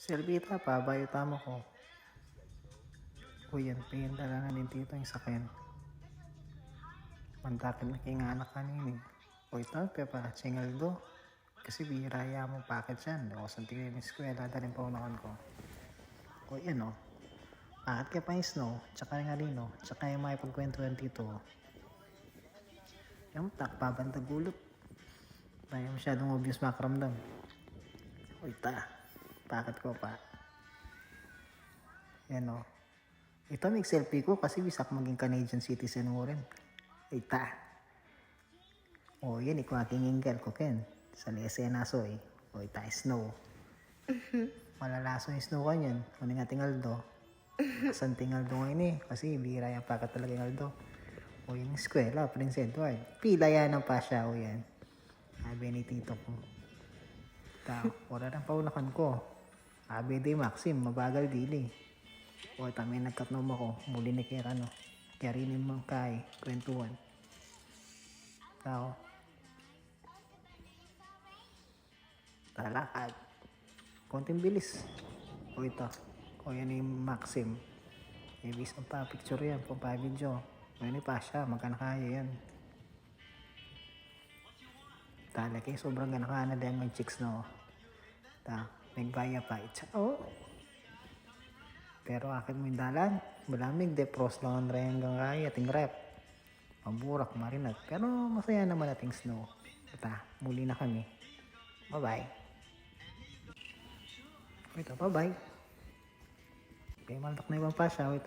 Selbita pa, bayo tamo ko. Uy, yan, tingin talaga din tito yung sakin. Mantakit na kaya nga anak kanini. Uy, tawag ka pa, singal do. Kasi bihiraya mo packet yan. O, sa tingin yung eskwela, dalhin pa unakan ko. Uy, yan o. Packet ka pa yung snow, tsaka nga rin o. Tsaka yung may pagkwentuhan dito. Yung takpa, bantag gulot. Tayo masyadong obvious makaramdam. Uy, packet ko pa. Yan o. Ito may selfie ko kasi bisak maging Canadian citizen mo rin. Ita. O yan, ikaw aking inggal ko ken. Sa lesena so eh. O ita, snow. Malalaso yung snow kanyan. Kung nga tingaldo. Kasan tingaldo ngayon eh. Kasi bira yung pakat talaga yung aldo. O yung eskwela, Prince Edward. Pila yan ang pasya o yan. Sabi ni tito ko. Wala ng paunakan ko. Sabi di Maxim, mabagal dili. O tami nagkatnom ako. Muli ni kaya ano. Kaya rin yung kay kwentuhan. Tao. Talakad. Konting bilis. O ito. O yan yung Maxim. Ibis ang pa picture yan. Kung pa video. O yan pa siya. Magkana kaya yan. Talaki. Sobrang ganakana din may chicks no. Nagbaya pa. Ciao. Pero akin mo yung dalan. Malamig. Depros lang ang hanggang kaya. Ating rep. Maburak, marinat. Pero masaya naman ating snow. Muli na kami. Bye-bye. Wait, bye-bye. Okay, malak na ibang pasya. Wait